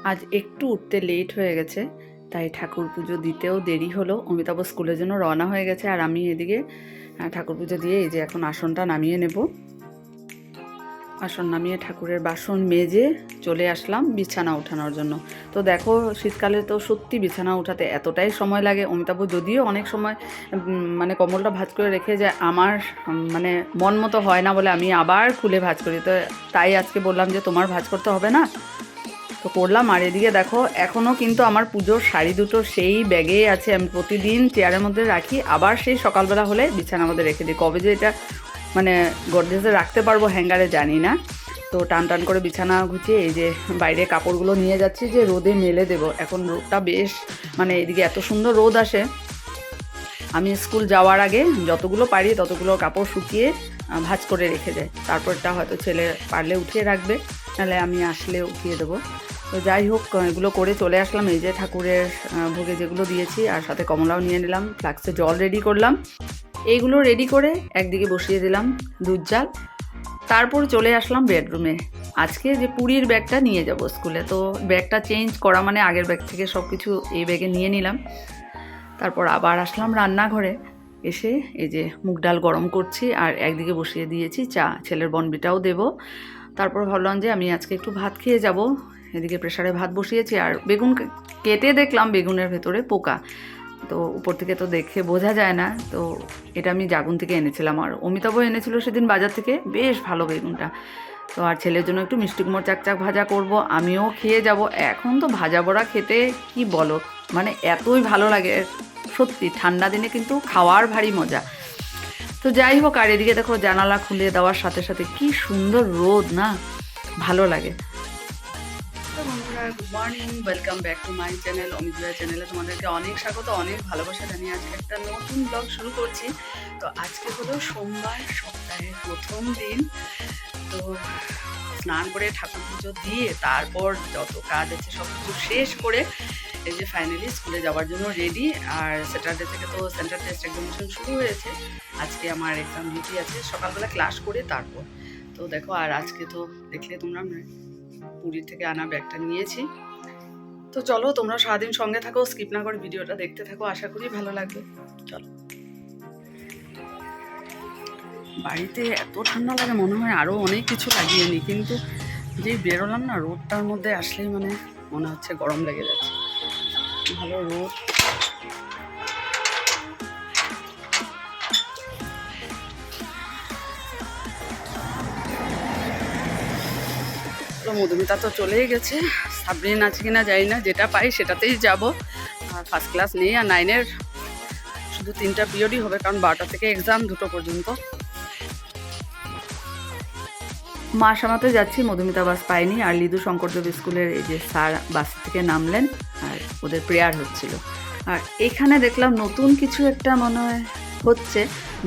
আজ একটু উঠতে লেট হয়ে গেছে, তাই ঠাকুর পুজো দিতেও দেরি হলো। অমিতাভ স্কুলের জন্য রওনা হয়ে গেছে, আর আমি এদিকে ঠাকুর পুজো দিয়ে এই যে এখন আসনটা নামিয়ে নেব। আসন নামিয়ে ঠাকুরের বাসন মেজে চলে আসলাম বিছানা ওঠানোর জন্য। তো দেখো, শীতকালে তো সত্যি বিছানা উঠাতে এতটাই সময় লাগে। অমিতাভ যদিও অনেক সময় মানে কম্বলটা ভাঁজ করে রেখে যায়, আমার মানে মন মতো হয় না বলে আমি আবার খুলে ভাঁজ করি। তো তাই আজকে বললাম যে তোমার ভাঁজ করতে হবে না, তো করলাম। আর এদিকে দেখো, এখনও কিন্তু আমার পুজোর শাড়ি দুটো সেই ব্যাগেই আছে, আমি প্রতিদিন চেয়ারের মধ্যে রাখি, আবার সেই সকালবেলা হলে বিছানার মধ্যে রেখে দিই। কবে যে এটা মানে গডরেজে রাখতে পারবো হ্যাঙ্গারে জানি না। তো টান টান করে বিছানা গুছিয়ে এই যে বাইরে কাপড়গুলো নিয়ে যাচ্ছি যে রোদে মেলে দেব। এখন রোদটা বেশ মানে এদিকে এত সুন্দর রোদ আসে, আমি স্কুল যাওয়ার আগে যতগুলো পারি ততগুলো কাপড় শুকিয়ে ভাঁজ করে রেখে যায়। তারপরটা হয়তো ছেলে পারলে উঠিয়ে রাখবে, নাহলে আমি আসলে উঠিয়ে দেবো। তো যাই হোক, এগুলো করে চলে আসলাম। এই যে ঠাকুরের ভোগে যেগুলো দিয়েছি, আর সাথে কমলাও নিয়ে নিলাম, ফ্লাক্সে জল রেডি করলাম। এইগুলো রেডি করে একদিকে বসিয়ে দিলাম দুধ জাল। তারপর চলে আসলাম বেডরুমে। আজকে যে পুরীর ব্যাগটা নিয়ে যাব স্কুলে, তো ব্যাগটা চেঞ্জ করা মানে আগের ব্যাগ থেকে সব কিছু এই ব্যাগে নিয়ে নিলাম। তারপর আবার আসলাম রান্নাঘরে, এসে এই যে মুগ ডাল গরম করছি, আর একদিকে বসিয়ে দিয়েছি চা, ছেলের বনবিটাও দেবো। তারপর ভাবলাম যে আমি আজকে একটু ভাত খেয়ে যাব। এদিকে প্রেসারে ভাত বসিয়েছি, আর বেগুন কেটে দেখলাম বেগুনের ভেতরে পোকা। তো উপর থেকে তো দেখে বোঝা যায় না, তো এটা আমি জাগুন থেকে এনেছিলাম, আর অমিতাভ এনেছিল সেদিন বাজার থেকে, বেশ ভালো বেগুনটা। তো আর ছেলের জন্য একটু মিষ্টি কুমড়ো চাকচাক ভাজা করব, আমিও খেয়ে যাব। এখন তো ভাজা বড়া খেতে কি বলো, মানে এতই ভালো লাগে সত্যি, ঠান্ডা দিনে কিন্তু খাওয়ার ভারী মজা। তো যাই হোক, আর এদিকে দেখো জানালা খুলে দেওয়ার সাথে সাথে কি সুন্দর রোদ না, ভালো লাগে। তো বন্ধুরা, good morning, welcome back to my channel Amit Joya চ্যানেলে তোমাদেরকে অনেক স্বাগত, অনেক ভালোবাসা জানিয়ে আজকে একটা নতুন ব্লগ শুরু করছি। তো আজকে হলো সোমবার, সপ্তাহের প্রথম দিন। তো স্নান করে ঠাকুর পুজো দিয়ে তারপর যত কাজ আছে সব কিছু শেষ করে এই যে ফাইনালি স্কুলে যাওয়ার জন্য রেডি। আর স্যাটারডে থেকে তো সেন্টার টেস্ট এক্সামিনেশন শুরু হয়েছে। আজকে আমার এক্সাম ডিউটি আছে, সকালবেলা ক্লাস করে তারপর। তো দেখো, আর আজকে তো দেখলে তোমরা পুরীর থেকে আনা ব্যাগটা নিয়েছি। তো চলো, তোমরা সারাদিন সঙ্গে থাকো, স্কিপ না করে ভিডিওটা দেখতে থাকো, আশা করি ভালো লাগবে। চলো। বাড়িতে এত ঠান্ডা লাগে, মনে হয় আরও অনেক কিছু লাগিয়ে নিই, কিন্তু যেই বেরোলাম না রোদটার মধ্যে আসলেই মানে মনে হচ্ছে গরম লেগে যাচ্ছে। ভালো রোদ। তো মধুমিতা তো চলেই গেছে, সাবরিন আছে কিনা জানি না, যেটা পাই সেটাতেই যাব। আর ফার্স্ট ক্লাস নেই, আর 9-এর শুধু 3টা পিরিয়ডই হবে, কারণ 12টা থেকে এক্সাম 2টো পর্যন্ত। মা সামাতে যাচ্ছি, মধুমিতা বাস পায়নি, আর লিদু শঙ্করদেব স্কুলের এই যে স্যার বাস থেকে নামলেন, আর ওদের প্রেয়ার হচ্ছিল। আর এখানে দেখলাম নতুন কিছু একটা মনে হচ্ছে,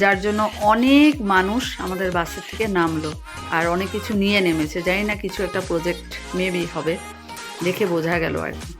যার জন্য অনেক মানুষ আমাদের বাসের থেকে নামলো, আর অনেক কিছু নিয়ে নেমেছে। জানি না, কিছু একটা প্রজেক্ট মেবি হবে, দেখে বোঝা গেল আর কি।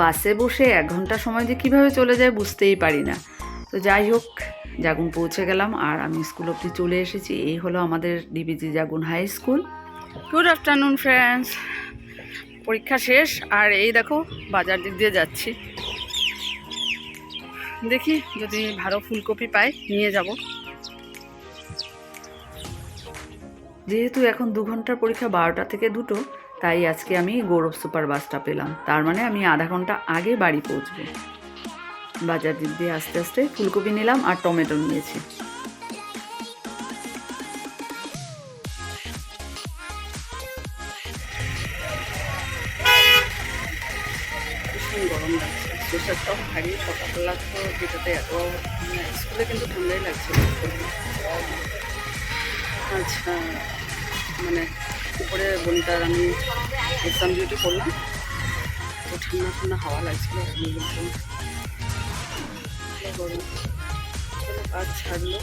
বাসে বসে 1 ঘন্টা সময় যে কীভাবে চলে যায় বুঝতেই পারি না। তো যাই হোক, জাগুন পৌঁছে গেলাম, আর আমি স্কুল অবধি চলে এসেছি। এই হলো আমাদের DBG Jagun high school. Good afternoon friends, পরীক্ষা শেষ, আর এই দেখো বাজার দিক দিয়ে যাচ্ছি। দেখি যদি ভালো ফুলকপি পাই নিয়ে যাব। যেহেতু এখন 2 ঘন্টার পরীক্ষা, 12টা থেকে 2টো, তাই আজকে আমি গৌরব সুপার বাসটা পেলাম, তার মানে আমি আধা ঘন্টা আগে বাড়ি পৌঁছবো। বাজার দিক দিয়ে আস্তে আস্তে ফুলকপি নিলাম, আর টমেটো নিয়েছি। ভীষণ গরম লাগছে, প্রেশারটাও ভারী, সকালবেলা তো যেটাতে এত স্কুলে কিন্তু ঠান্ডাই লাগছে। আচ্ছা, মানে উপরে বনিতার আমি এক্সাম ডিউটি করলাম, তো ঠান্ডা ঠান্ডা হাওয়া লাগছিল, গরম কাজ ছাড়লো।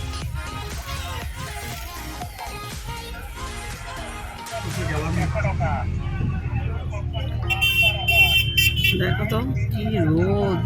দেখো তো কি রোদ,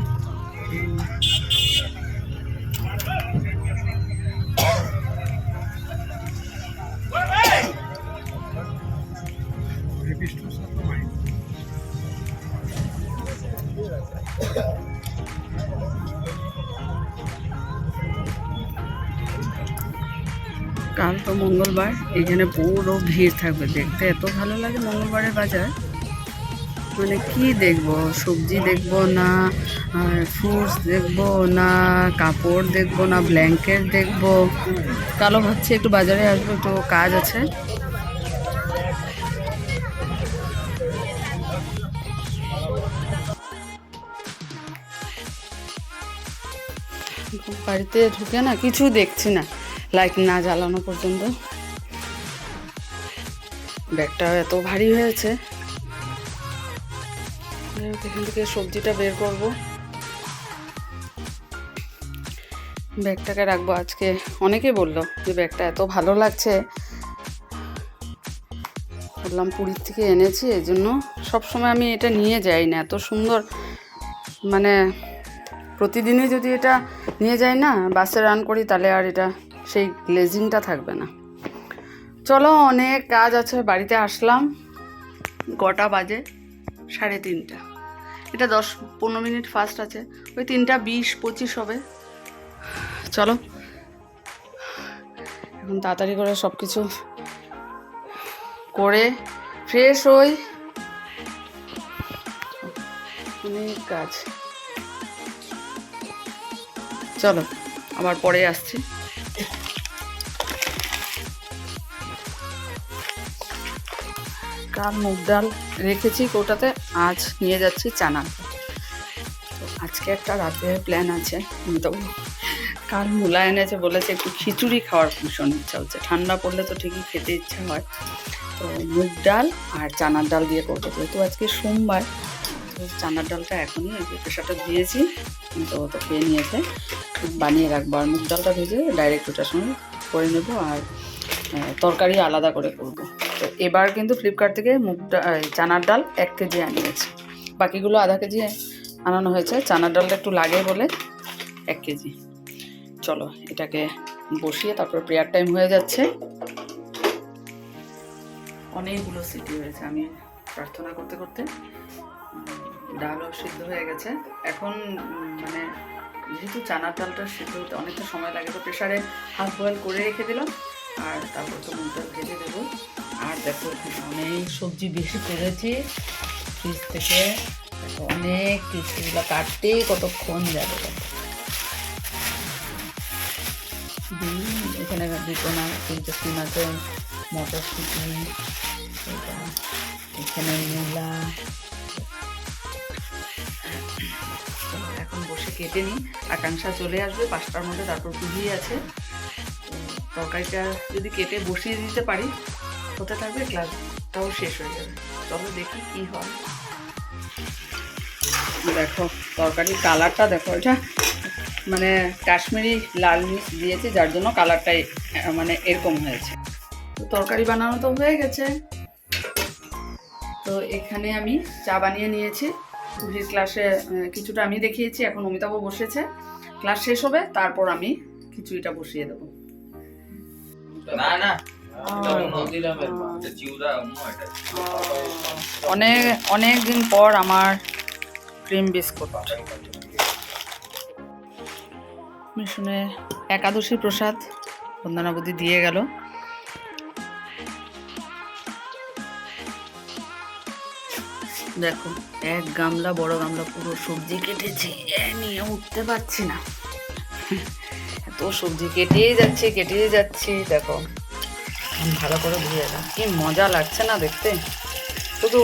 কাল তো মঙ্গলবার, এইখানে পুরো ভিড় থাকবে। দেখতে এত ভালো লাগে মঙ্গলবারের বাজার, মানে কি দেখবো, সবজি দেখবো না, আর ফ্রুটস দেখবো না, কাপড় দেখবো না, ব্ল্যাঙ্কেট দেখবো। কালো ভাবছি একটু বাজারে আসবো, একটু কাজ আছে। বাড়িতে ঢুকে না কিছু দেখছি না, লাইট না জ্বালানো পর্যন্ত। ব্যাগটা এত ভারী হয়েছে, এখান থেকে সবজিটা বের করব, ব্যাগটাকে রাখবো। আজকে অনেকেই বললো যে ব্যাগটা এত ভালো লাগছে, বললাম পুরীর থেকে এনেছি, এই জন্য সবসময় আমি এটা নিয়ে যাই না। এত সুন্দর, মানে প্রতিদিনই যদি এটা নিয়ে যাই না, বাসে রান করি, তাহলে আর এটা সেই গ্লেজিংটা থাকবে না। চলো, অনেক কাজ আছে। বাড়িতে আসলাম, কটা বাজে? 3:30। এটা 10-15 মিনিট ফাস্ট আছে, ওই 3:20-25 হবে। চলো এখন তাড়াতাড়ি করে সব কিছু করে ফ্রেশ হই, অনেক কাজ। চলো আবার পরে আসছি। কাল মুগ ডাল রেখেছি কৌটাতে, আজ নিয়ে যাচ্ছি চানা। তো আজকে একটা রাতের প্ল্যান আছে। তো কাল মূলা এনেছে, বলেছে একটু খিচুড়ি খাওয়ার ভীষণ ইচ্ছা হচ্ছে, ঠান্ডা পড়লে তো ঠিকই খেতে ইচ্ছা হয়। তো মুগ ডাল আর চানার ডাল দিয়ে করবো, যেহেতু আজকে সোমবার। তো চানার ডালটা এখনই এই যে প্রেশারটা দিয়েছি, তো খেয়ে নিয়েছে, বানিয়ে রাখবো। আর মুগ ডালটা ভেজে ডাইরেক্ট ওটার সঙ্গে করে নেবো, আর তরকারি আলাদা করে করব। তো এবার কিন্তু ফ্লিপকার্ট থেকে চানার ডাল 1 কেজি আনিয়েছে, বাকিগুলো আধা কেজি আনানো হয়েছে। চানার ডালটা একটু লাগে বলে 1 কেজি। চলো এটাকে বসিয়ে তারপর প্রেয়ার টাইম হয়ে যাচ্ছে। অনেকগুলো সিটি হয়েছে, আমি প্রার্থনা করতে করতে ডালও সিদ্ধ হয়ে গেছে। এখন মানে যেহেতু চানার ডালটা সিদ্ধ হতে অনেকটা সময় লাগে, তো প্রেশারে হাফ বয়েল করে রেখে দিলাম, আর তারপর তো মুগ ডাল ভেজে দেবো। আর দেখো অনেক সবজি বেশি করেছি ফ্রিজ থেকে, অনেক কিছুগুলো কাটতে কতক্ষণ যাবে। এখানে দুটো না 3টে সিম আছে, মটরশুঁটি, এখানে মূলা। এখন বসে কেটে নিই, আকাঙ্ক্ষা চলে আসবে 5টার মধ্যে, তারপর পুঁজি আছে। তরকারিটা যদি কেটে বসিয়ে দিতে পারি, হতে থাকবে, ক্লাসটাও শেষ হয়ে যাবে। চলো দেখি কি হয়। দেখো তরকারির কালারটা দেখো, এটা মানে কাশ্মীরি লাল মির্চ দিয়েছে, যার জন্য কালারটাই মানে এরকম হয়েছে। তো তরকারি বানানো তো হয়ে গেছে। তো এখানে আমি চা বানিয়ে নিয়েছি। পুরীর ক্লাসে কিছুটা আমি দেখিয়েছি, এখন অমিতাভ বসেছে, ক্লাস শেষ হবে তারপর আমি খিচুড়িটা বসিয়ে দেবো। অনেক দিন পর আমার ক্রিম বিস্কুট। মিশনে একাদশী প্রসাদ বন্দনা বুদ্ধি দিয়ে গেল। দেখো 1 গামলা, বড় গামলা পুরো সবজি কেটেছি, নিয়ে উঠতে পারছি না, এত সবজি কেটেই যাচ্ছি। দেখো ভালো করে ধুয়ে দাও, কি মজা লাগছে না দেখতে। শুধু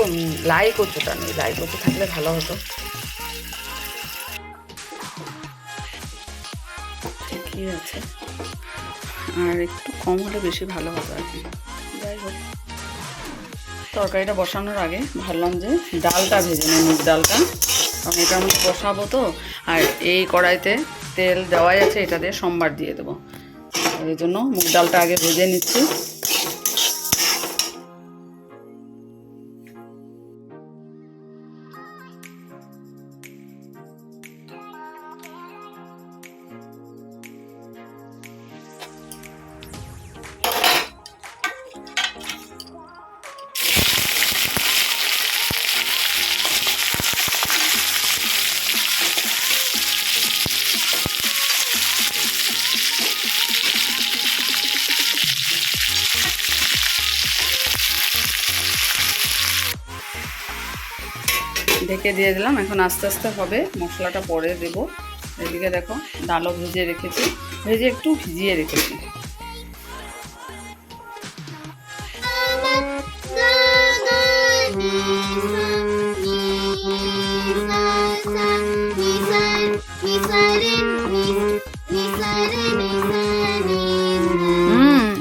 লাই কচুটা নেই, লাই কচু থাকলে ভালো হতো। ঠিকই আছে, আর একটু কম হলে বেশি ভালো হতো আর কি। যাই হোক, তরকারিটা বসানোর আগে ভাবলাম যে ডালটা ভেজে নিই, মুগ ডালটা, কারণ এটা আমি বসাবো তো। আর এই কড়াইতে তেল দেওয়াই আছে, এটা দিয়ে সোমবার দিয়ে দেবো, এই জন্য মুগ ডালটা আগে ভেজে নিচ্ছি। ঢেকে দিয়ে দিলাম। এখন আস্তে আস্তে হবে, মশলাটা পরে দেব। এদিকে দেখো ডালও ভেজে রেখেছি, ভেজে একটু ভিজিয়ে রেখেছি।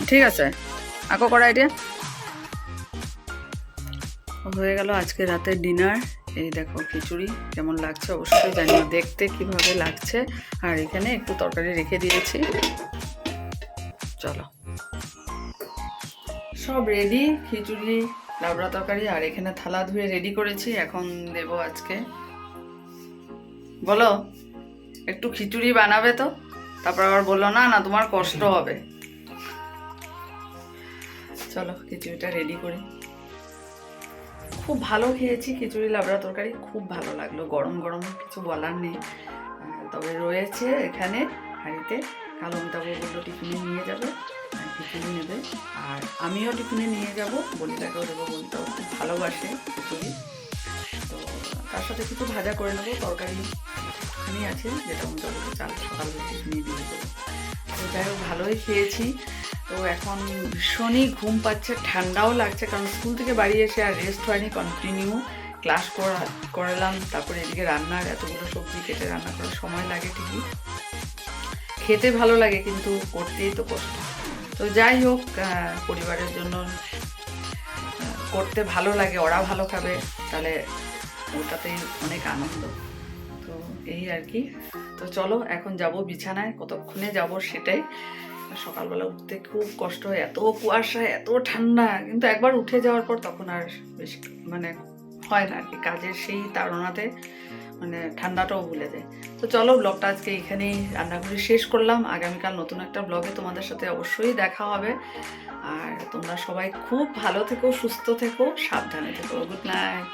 ঠিক আছে, আকো করা এটা হয়ে গেল আজকে রাতের ডিনার। এই দেখো খিচুড়ি কেমন লাগছে অবশ্যই জানিও দেখতে কিভাবে লাগছে। আর এখানে একটু তরকারি রেখে দিয়েছি। চলো, সব রেডি, খিচুড়ি, লাবড়া তরকারি, আর এখানে থালা ধুয়ে রেডি করেছি। এখন দেব আজকে। বলো একটু খিচুড়ি বানাবে তো, তারপর আবার বললো না না তোমার কষ্ট হবে। চলো খিচুড়িটা রেডি করি। খুব ভালো খেয়েছি খিচুড়ি লাবড়া তরকারি, খুব ভালো লাগলো। গরম গরম কিছু বলার নেই। তবে রয়েছে এখানে হাঁড়িতে, কালো অমিতাভ বললো টিফিনে নিয়ে যাবে, খিচুড়ি নেবে। আর আমিও টিফিনে নিয়ে যাব, বলিটাকেও দেবো, বলিটাও খুব ভালোবাসে খিচুড়ি। তো তার সাথে কিছু ভাজা করে নেবো, তরকারি একটুখানি আছে যেটা অমিতাভকে চাল সকালবেলা টিফিনে দিয়ে দেবো। তো যাই হোক ভালোই খেয়েছি। তো এখন ভীষণই ঘুম পাচ্ছে, ঠান্ডাও লাগছে, কারণ স্কুল থেকে বাড়ি এসে আর রেস্ট হয়নি, কন্টিনিউ ক্লাস করালাম। তারপরে এদিকে রান্নার এতগুলো সবজি কেটে রান্না করার সময় লাগে ঠিকই, খেতে ভালো লাগে কিন্তু করতেই তো কষ্ট। তো যাই হোক, পরিবারের জন্য করতে ভালো লাগে, ওরা ভালো খাবে, তাহলে ওটাতেই অনেক আনন্দ। তো এই আর কি। তো চলো এখন যাব বিছানায়, কতক্ষণে যাব সেটাই। সকালবেলা উঠতে খুব কষ্ট হয়, এত কুয়াশা, এত ঠান্ডা, কিন্তু একবার উঠে যাওয়ার পর তখন আর বেশ মানে হয় না আর কি, কাজের সেই তাড়নাতে মানে ঠান্ডাটাও ভুলে যায়। তো চলো ব্লগটা আজকে এখানেই রান্নাঘরে শেষ করলাম। আগামীকাল নতুন একটা ব্লগে তোমাদের সাথে অবশ্যই দেখা হবে। আর তোমরা সবাই খুব ভালো থেকো, সুস্থ থেকো, সাবধানে থেকো। Good night.